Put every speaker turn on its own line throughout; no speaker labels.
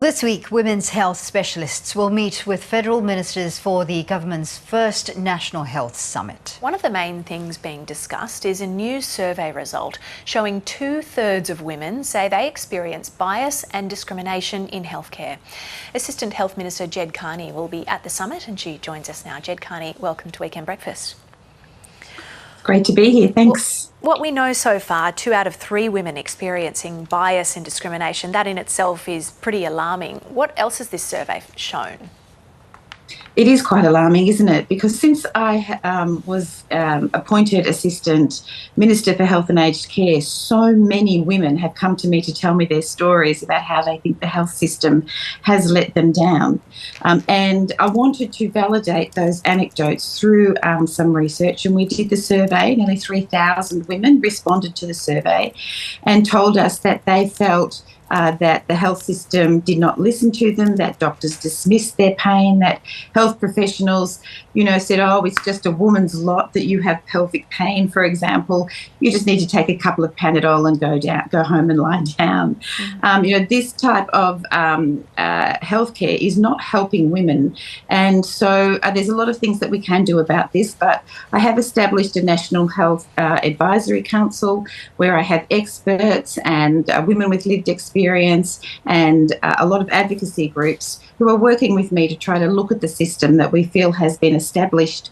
This week, women's health specialists will meet with federal ministers for the government's first National Health Summit.
One of the main things being discussed is a new survey result showing 2/3 of women say they experience bias and discrimination in healthcare. Assistant Health Minister Ged Kearney will be at the summit and she joins us now. Ged Kearney, welcome to Weekend Breakfast.
Great to be here, thanks.
What we know so far, 2 out of 3 women experiencing bias and discrimination, that in itself is pretty alarming. What else has this survey shown?
It is quite alarming, isn't it? Because since I was appointed Assistant Minister for Health and Aged Care, so many women have come to me to tell me their stories about how they think the health system has let them down. And I wanted to validate those anecdotes through some research, and we did the survey. Nearly 3,000 women responded to the survey and told us that they felt that the health system did not listen to them, that doctors dismissed their pain, that health professionals, said, oh, it's just a woman's lot that you have pelvic pain, for example. You just need to take a couple of Panadol and go home and lie down. This type of healthcare is not helping women. And so there's a lot of things that we can do about this, but I have established a National Health Advisory Council where I have experts and women with lived experience and a lot of advocacy groups who are working with me to try to look at the system that we feel has been established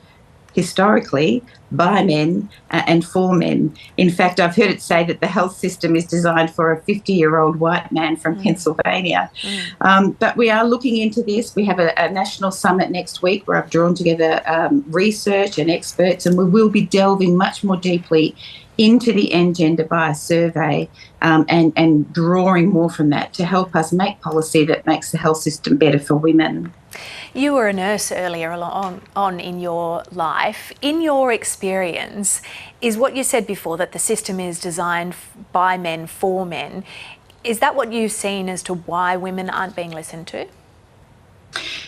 historically by men and for men. In fact, I've heard it say that the health system is designed for a 50-year-old white man from Pennsylvania. But we are looking into this. We have a national summit next week where I've drawn together research and experts, and we will be delving much more deeply into the End Gender Bias survey and drawing more from that to help us make policy that makes the health system better for women.
You were a nurse earlier on in your life. In your experience, is what you said before, that the system is designed by men for men, is that what you've seen as to why women aren't being listened to?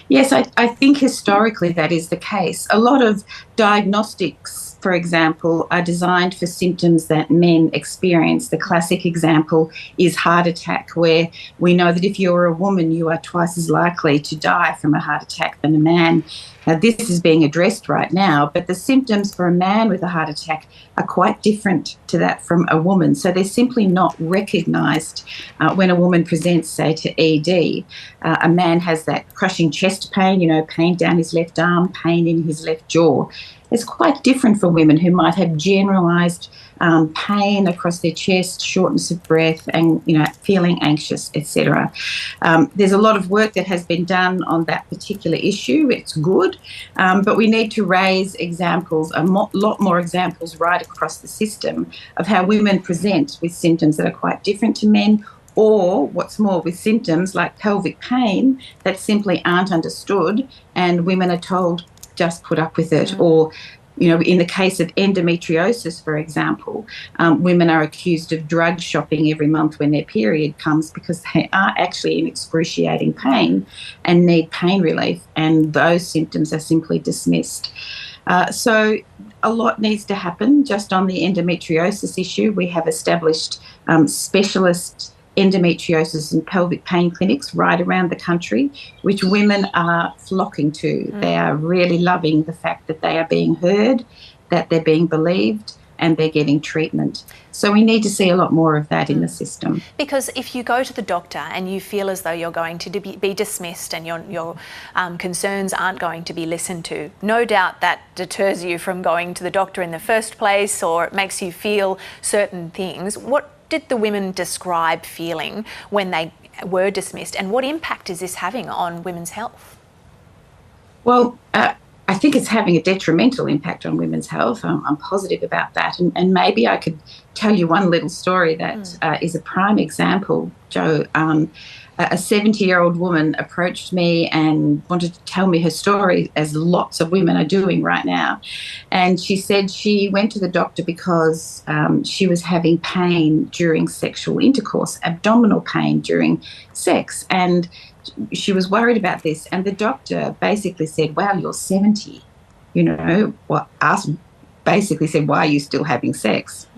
Yes, I think historically that is the case. A lot of diagnostics, for example, are designed for symptoms that men experience. The classic example is heart attack, where we know that if you're a woman, you are twice as likely to die from a heart attack than a man. Now, this is being addressed right now, but the symptoms for a man with a heart attack are quite different to that from a woman. So they're simply not recognised when a woman presents, say, to ED. A man has that crushing chest pain, pain down his left arm, pain in his left jaw. It's quite different for women who might have generalised pain across their chest, shortness of breath, and feeling anxious, etc. There's a lot of work that has been done on that particular issue. It's good, but we need to raise examples, lot more examples right across the system of how women present with symptoms that are quite different to men, or what's more, with symptoms like pelvic pain that simply aren't understood and women are told just put up with it. Or, in the case of endometriosis, for example, women are accused of drug shopping every month when their period comes because they are actually in excruciating pain and need pain relief, and those symptoms are simply dismissed. So a lot needs to happen just on the endometriosis issue. We have established specialist endometriosis and pelvic pain clinics right around the country, which women are flocking to. They are really loving the fact that they are being heard, that they're being believed, and they're getting treatment. So we need to see a lot more of that in the system.
Because if you go to the doctor and you feel as though you're going to be dismissed and your concerns aren't going to be listened to, no doubt that deters you from going to the doctor in the first place, or it makes you feel certain things. What did the women describe feeling when they were dismissed, and what impact is this having on women's health?
Well, I think it's having a detrimental impact on women's health. I'm positive about that. And maybe I could tell you one little story that is a prime example, Jo. A 70-year-old woman approached me and wanted to tell me her story, as lots of women are doing right now. And she said she went to the doctor because she was having pain during sexual intercourse, abdominal pain during sex. And she was worried about this. And the doctor basically said, wow, you're 70. Basically said, why are you still having sex?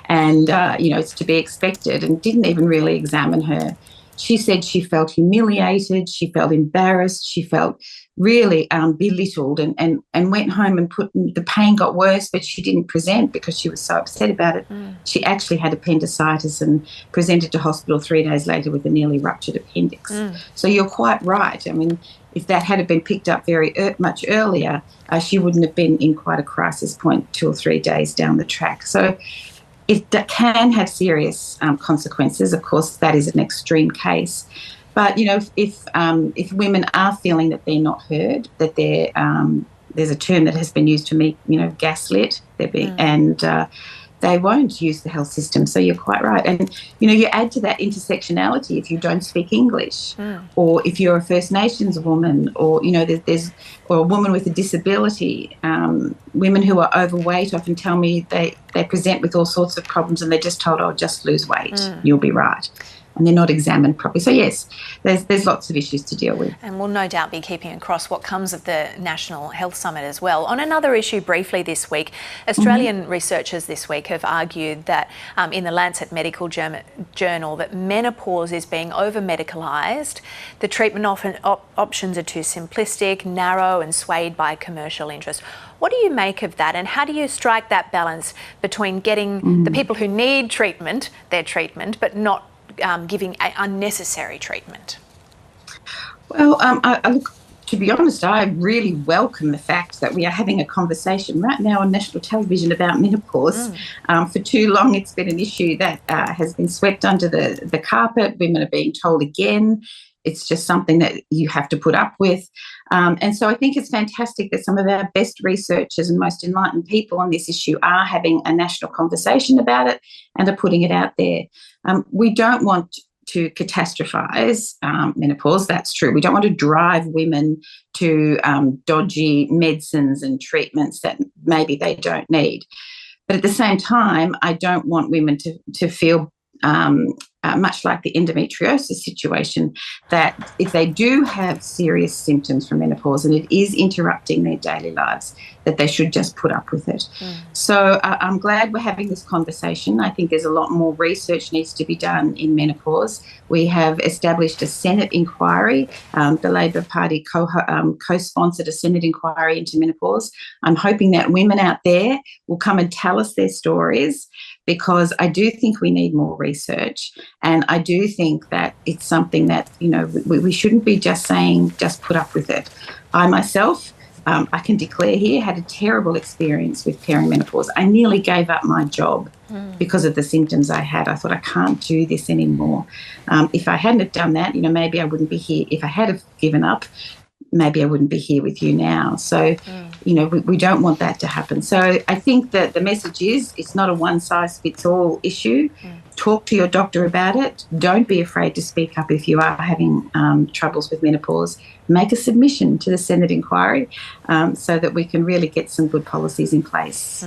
And, it's to be expected, and didn't even really examine her. She said she felt humiliated, she felt embarrassed, she felt really belittled, and went home and the pain got worse, but she didn't present because she was so upset about it. She actually had appendicitis and presented to hospital 3 days later with a nearly ruptured appendix. So you're quite right. I mean, if that had been picked up very much earlier, she wouldn't have been in quite a crisis point 2 or 3 days down the track. So it can have serious consequences. Of course, that is an extreme case. But, you know, if women are feeling that they're not heard, that there's a term that has been used for me, you know, gaslit, they won't use the health system. So you're quite right. And, you know, you add to that intersectionality if you don't speak English, or if you're a First Nations woman, or, you know, or a woman with a disability. Women who are overweight often tell me they present with all sorts of problems, and they're just told, oh, just lose weight, you'll be right. And they're not examined properly. So yes, there's lots of issues to deal with.
And we'll no doubt be keeping across what comes of the National Health Summit as well. On another issue briefly this week, Australian researchers this week have argued that in the Lancet Medical Journal that menopause is being over-medicalised. The treatment options are too simplistic, narrow and swayed by commercial interest. What do you make of that, and how do you strike that balance between getting the people who need treatment, their treatment, but not giving unnecessary treatment?
Well, look, to be honest, I really welcome the fact that we are having a conversation right now on national television about menopause. For too long, it's been an issue that has been swept under the carpet. Women are being told again. It's just something that you have to put up with. And so I think it's fantastic that some of our best researchers and most enlightened people on this issue are having a national conversation about it and are putting it out there. We don't want to catastrophise menopause, that's true. We don't want to drive women to dodgy medicines and treatments that maybe they don't need. But at the same time, I don't want women to feel much like the endometriosis situation, that if they do have serious symptoms from menopause and it is interrupting their daily lives, that they should just put up with it. So I'm glad we're having this conversation. I think there's a lot more research needs to be done in menopause. We have established a Senate inquiry. The Labor Party co-sponsored a Senate inquiry into menopause. I'm hoping that women out there will come and tell us their stories, because I do think we need more research. And I do think that it's something that, you know, we shouldn't be just saying, just put up with it. I myself, I can declare here, had a terrible experience with perimenopause. I nearly gave up my job because of the symptoms I had. I thought, I can't do this anymore. If I hadn't have done that, you know, maybe I wouldn't be here. If I had have given up, maybe I wouldn't be here with you now. So, you know, we don't want that to happen. So I think that the message is, it's not a one-size-fits-all issue. Talk to your doctor about it. Don't be afraid to speak up if you are having troubles with menopause. Make a submission to the Senate inquiry so that we can really get some good policies in place.